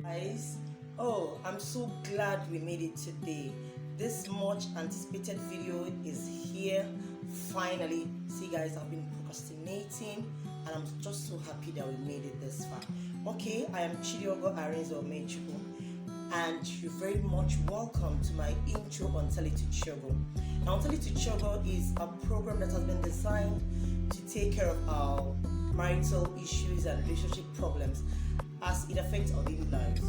Guys, oh, I'm so glad we made it today. This much anticipated video is here finally. See, guys, I've been procrastinating and I'm just so happy that we made it this far. Okay, I am Chiogo and you're very much welcome to my intro on Tell It to Chiogo. Now, Tell It to Chiogo is a program that has been designed to take care of our marital issues and relationship problems as it affects our daily lives.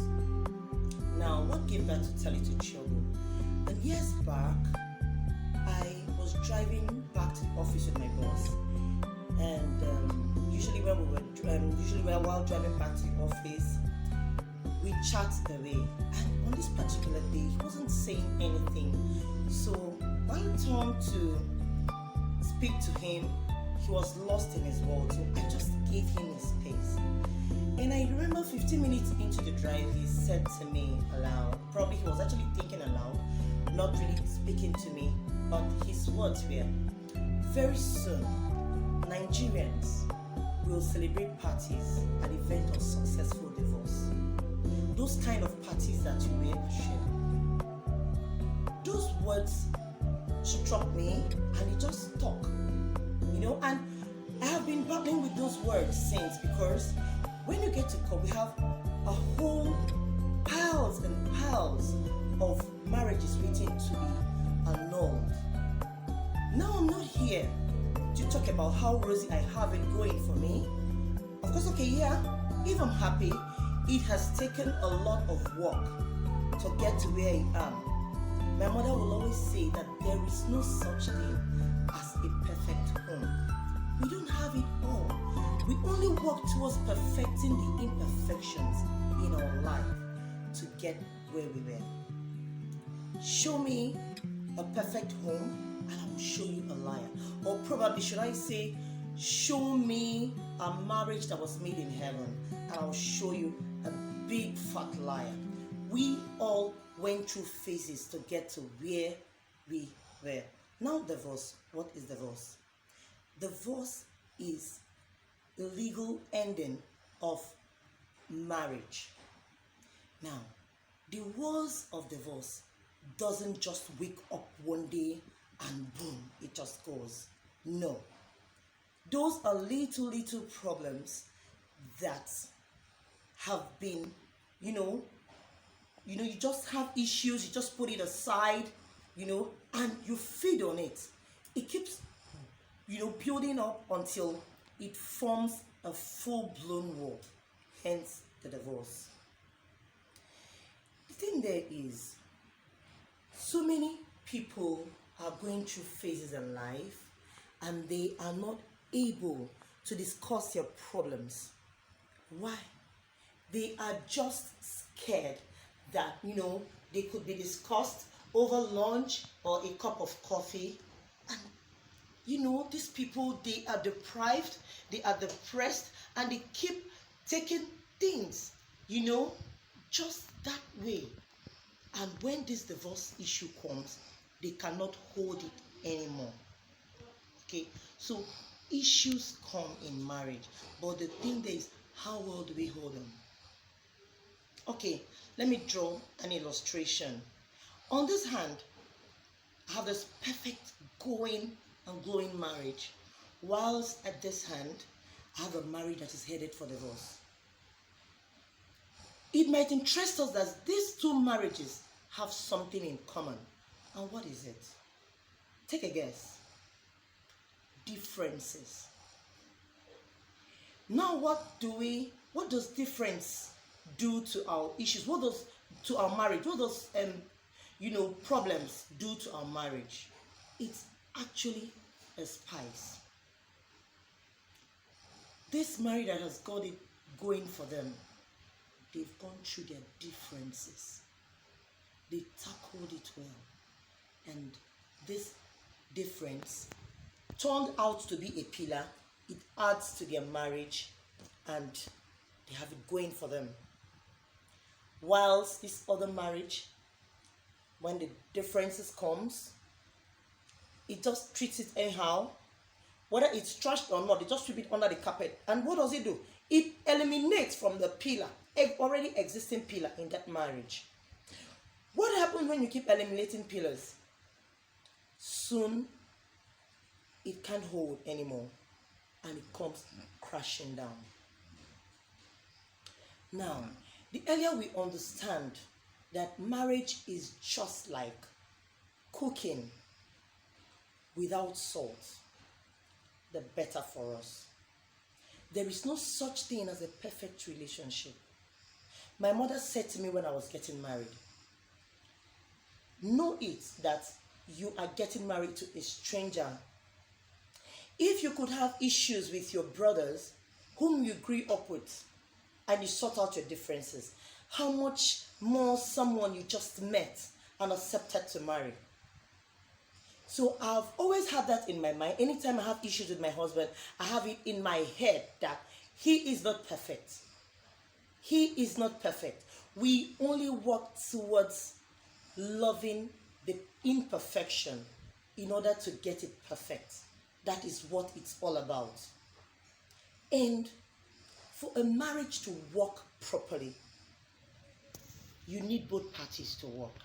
Now, what gave birth to Tell It to Chiogo? And years back, I was driving back to the office with my boss, and while driving back to the office, we chat away. And on this particular day, he wasn't saying anything. So when I turned to speak to him, he was lost in his world. So I just gave him his space. And I remember 15 minutes into the drive, he said to me aloud, probably he was actually thinking aloud, not really speaking to me, but his words were, very soon, Nigerians will celebrate parties at the event of successful divorce. Those kind of parties that you wear a shell. Those words struck me and it just stuck, and I have been battling with those words since, because when you get to court, we have a whole piles and piles of marriages waiting to be annulled. Now I'm not here to talk about how rosy I have it going for me. Of course, okay, yeah, if I'm happy, it has taken a lot of work to get to where I am. My mother will always say that there is no such thing as a perfect home. We don't have it all. We only work towards perfecting the imperfections in our life to get where we were. Show me a perfect home and I will show you a liar. Or probably should I say, show me a marriage that was made in heaven and I'll show you a big fat liar. We all went through phases to get to where we were. Now divorce. What is divorce? Divorce is the legal ending of marriage. Now, the walls of divorce doesn't just wake up one day and boom, it just goes. No. Those are little problems that have been, you just have issues, you just put it aside, and you feed on it. It keeps, building up until it forms a full-blown war, hence the divorce. The thing there is, so many people are going through phases in life and they are not able to discuss their problems. Why? They are just scared that, they could be discussed over lunch or a cup of coffee. And these people, they are deprived, they are depressed, and they keep taking things, just that way. And when this divorce issue comes, they cannot hold it anymore. Okay, so issues come in marriage, but the thing there is, how well do we hold them? Okay, let me draw an illustration. On this hand, I have this perfect going and glowing marriage, whilst at this hand, I have a marriage that is headed for divorce. It might interest us that these two marriages have something in common. And what is it? Take a guess. Differences. Now what does difference do to our issues? What does to our marriage? What does problems do to our marriage? It's actually a spice. This marriage that has got it going for them, they've gone through their differences. They tackled it well. And this difference turned out to be a pillar. It adds to their marriage and they have it going for them. Whilst this other marriage, when the differences comes, it just treats it anyhow. Whether it's trashed or not, they just sweep it under the carpet. And what does it do? It eliminates from the pillar already existing pillar in that marriage. What happens when you keep eliminating pillars? Soon it can't hold anymore and it comes crashing down. Now, the earlier we understand that marriage is just like cooking without salt, the better for us. There is no such thing as a perfect relationship. My mother said to me when I was getting married, know it that you are getting married to a stranger. If you could have issues with your brothers whom you grew up with and you sort out your differences, how much more someone you just met and accepted to marry? So I've always had that in my mind. Anytime I have issues with my husband, I have it in my head that he is not perfect. He is not perfect. We only work towards loving the imperfection in order to get it perfect. That is what it's all about. And for a marriage to work properly, you need both parties to work.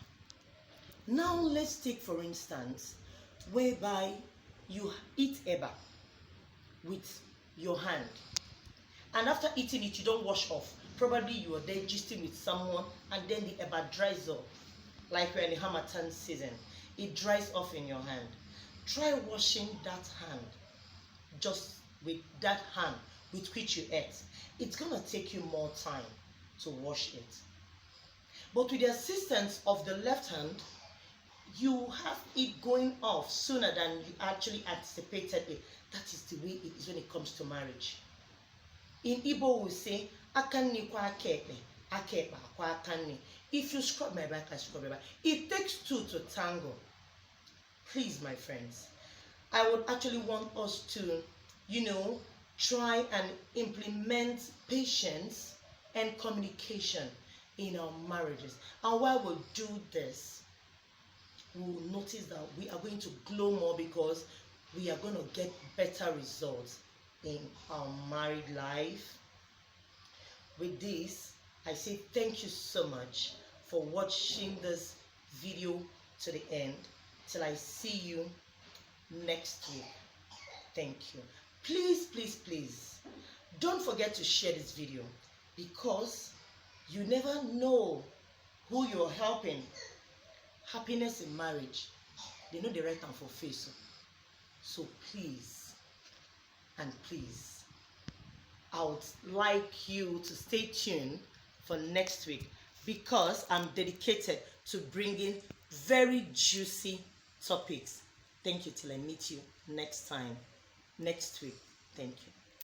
Now let's take, for instance, whereby you eat eba with your hand, and after eating it you don't wash off. Probably you are there gisting with someone and then the eba dries up, like we're in the Hamatan season. It dries off in your hand. Try washing that hand, just with that hand with which you ate. It's gonna take you more time to wash it. But with the assistance of the left hand, you have it going off sooner than you actually anticipated it. That is the way it is when it comes to marriage. In Igbo we say, akanni kwa akekpe, akekpa kwa akanni. If you scrub my back, I scrub your back. It takes two to tango. Please, my friends, I would actually want us to, try and implement patience and communication in our marriages. And while we do this, we'll notice that we are going to glow more because we are going to get better results in our married life. With this, I say thank you so much for watching this video to the end. Till I see you next week. Thank you. Please, please, please, don't forget to share this video, because you never know who you're helping. Happiness in marriage, they know the right time for face. So please and please, I would like you to stay tuned for next week, because I'm dedicated to bringing very juicy topics. Thank you till I meet you next time, next week. Thank you.